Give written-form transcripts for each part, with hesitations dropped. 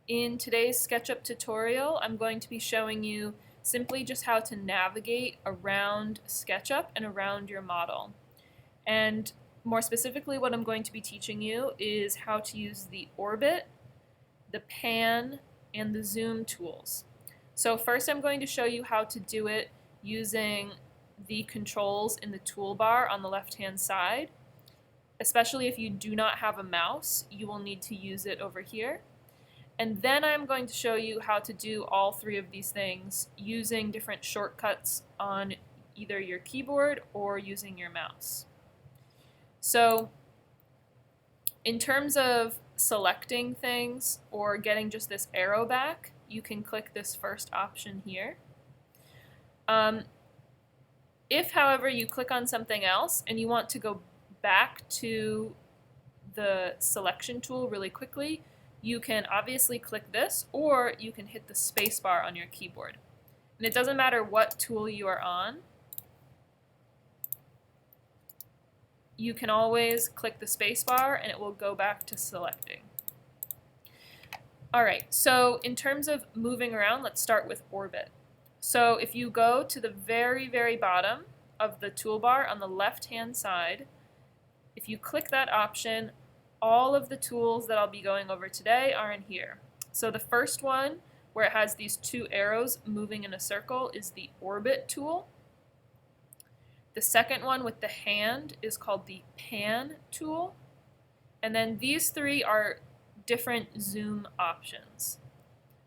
In today's SketchUp tutorial, I'm going to be showing you simply just how to navigate around SketchUp and around your model. And more specifically, what I'm going to be teaching you is how to use the orbit, the pan, and the zoom tools. So first I'm going to show you how to do it using the controls in the toolbar on the left-hand side. Especially if you do not have a mouse, you will need to use it over here. And then I'm going to show you how to do all three of these things using different shortcuts on either your keyboard or using your mouse. So in terms of selecting things or getting just this arrow back, you can click this first option here. If, however, you click on something else and you want to go back to the selection tool really quickly, you can obviously click this, or you can hit the space bar on your keyboard. And it doesn't matter what tool you are on, you can always click the space bar and it will go back to selecting. Alright, so in terms of moving around, let's start with orbit. So if you go to the very, very bottom of the toolbar on the left-hand side, if you click that option, all of the tools that I'll be going over today are in here. So the first one, where it has these two arrows moving in a circle, is the orbit tool. The second one with the hand is called the pan tool. And then these three are different zoom options.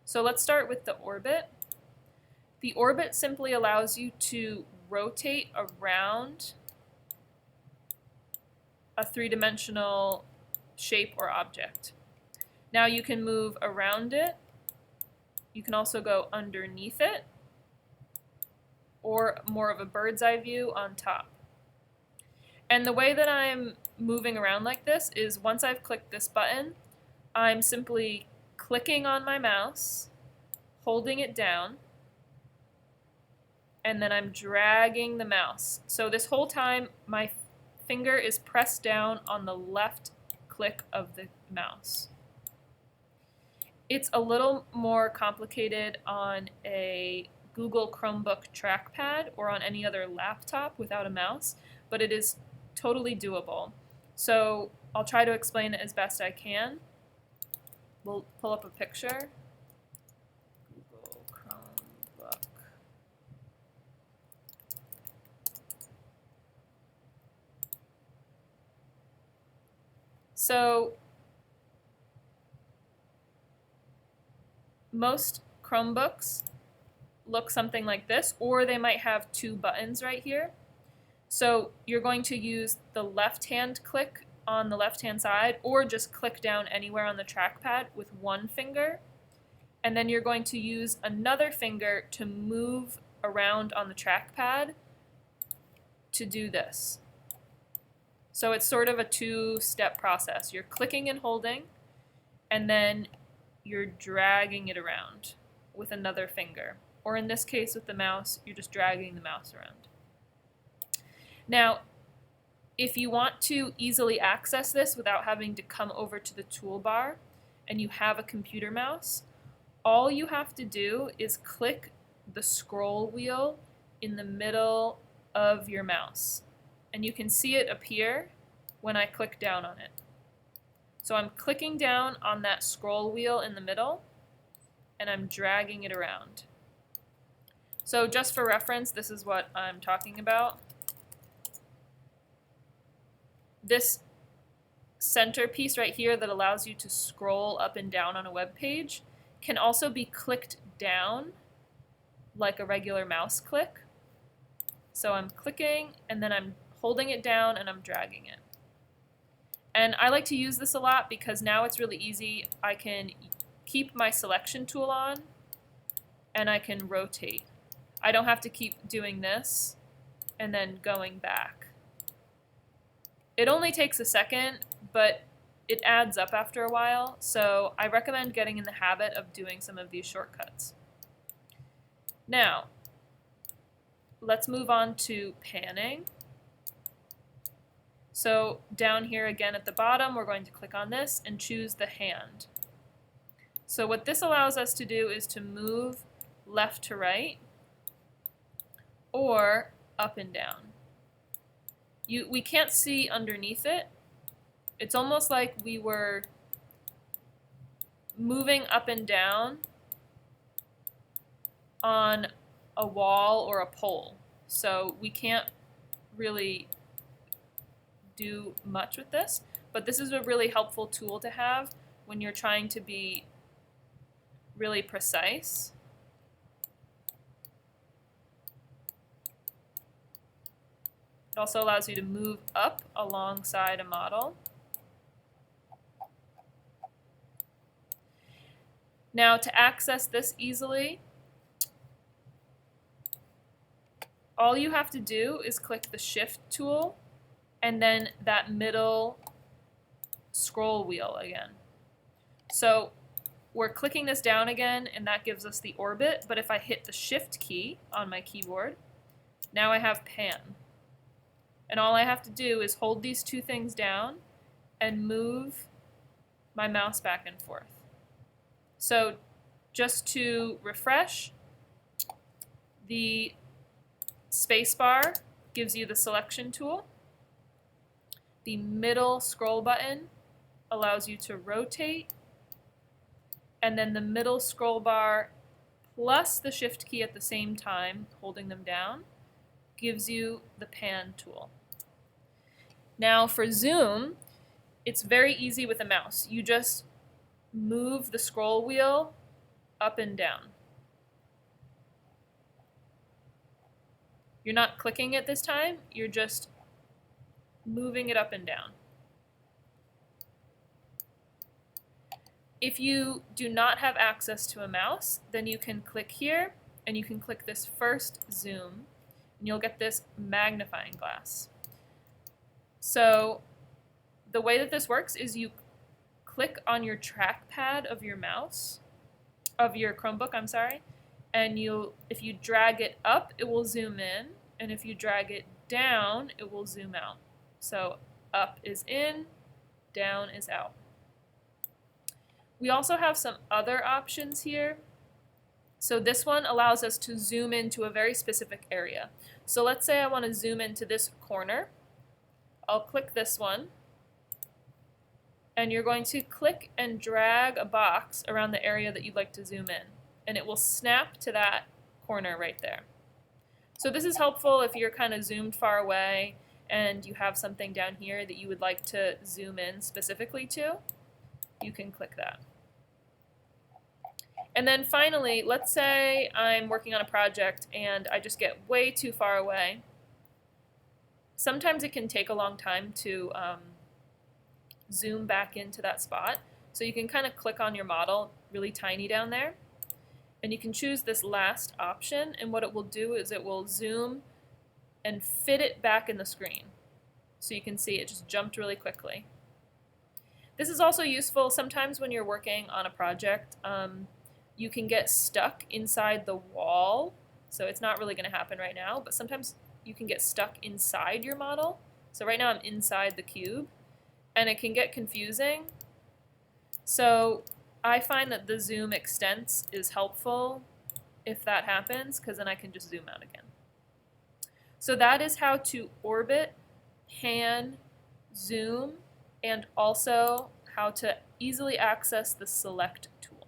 So let's start with the orbit. The orbit simply allows you to rotate around a three-dimensional shape or object. Now you can move around it, you can also go underneath it, or more of a bird's eye view on top. And the way that I'm moving around like this is once I've clicked this button, I'm simply clicking on my mouse, holding it down, and then I'm dragging the mouse. So this whole time my finger is pressed down on the left click of the mouse. It's a little more complicated on a Google Chromebook trackpad or on any other laptop without a mouse, but it is totally doable. So I'll try to explain it as best I can. We'll pull up a picture. Google Chromebook. So most Chromebooks look something like this, or they might have two buttons right here. So you're going to use the left-hand click on the left-hand side, or just click down anywhere on the trackpad with one finger, and then you're going to use another finger to move around on the trackpad to do this. So it's sort of a two-step process. You're clicking and holding, and then you're dragging it around with another finger. Or in this case with the mouse, you're just dragging the mouse around. Now, if you want to easily access this without having to come over to the toolbar, and you have a computer mouse, all you have to do is click the scroll wheel in the middle of your mouse. And you can see it appear when I click down on it. So I'm clicking down on that scroll wheel in the middle, and I'm dragging it around. So just for reference, this is what I'm talking about. This centerpiece right here that allows you to scroll up and down on a web page can also be clicked down like a regular mouse click. So I'm clicking, and then I'm holding it down, and I'm dragging it. And I like to use this a lot because now it's really easy. I can keep my selection tool on, and I can rotate. I don't have to keep doing this and then going back. It only takes a second, but it adds up after a while, so I recommend getting in the habit of doing some of these shortcuts. Now, let's move on to panning. So down here again at the bottom, we're going to click on this and choose the hand. So what this allows us to do is to move left to right or up and down. We can't see underneath it. It's almost like we were moving up and down on a wall or a pole. So we can't really do much with this, but this is a really helpful tool to have when you're trying to be really precise. It also allows you to move up alongside a model. Now, to access this easily, all you have to do is click the Shift tool and then that middle scroll wheel again. So we're clicking this down again, and that gives us the orbit, but if I hit the Shift key on my keyboard, now I have pan. And all I have to do is hold these two things down and move my mouse back and forth. So just to refresh, the spacebar gives you the selection tool. The middle scroll button allows you to rotate, and then the middle scroll bar plus the Shift key at the same time, holding them down, gives you the pan tool. Now for zoom, it's very easy with a mouse. You just move the scroll wheel up and down. You're not clicking it this time, you're just moving it up and down. If you do not have access to a mouse, then you can click here and you can click this first zoom and you'll get this magnifying glass. So the way that this works is you click on your trackpad of your mouse, of your Chromebook, I'm sorry, and if you drag it up, it will zoom in, and if you drag it down, it will zoom out. So up is in, down is out. We also have some other options here. So this one allows us to zoom into a very specific area. So let's say I want to zoom into this corner. I'll click this one, and you're going to click and drag a box around the area that you'd like to zoom in, and it will snap to that corner right there. So this is helpful if you're kind of zoomed far away and you have something down here that you would like to zoom in specifically to. You can click that. And then finally, let's say I'm working on a project and I just get way too far away. Sometimes it can take a long time to zoom back into that spot. So you can kind of click on your model really tiny down there, and you can choose this last option, and what it will do is it will zoom and fit it back in the screen. So you can see it just jumped really quickly. This is also useful sometimes when you're working on a project. You can get stuck inside the wall, so it's not really going to happen right now, but sometimes you can get stuck inside your model. So right now I'm inside the cube, and it can get confusing. So I find that the zoom extents is helpful if that happens, because then I can just zoom out again. So that is how to orbit, pan, zoom, and also how to easily access the select tool.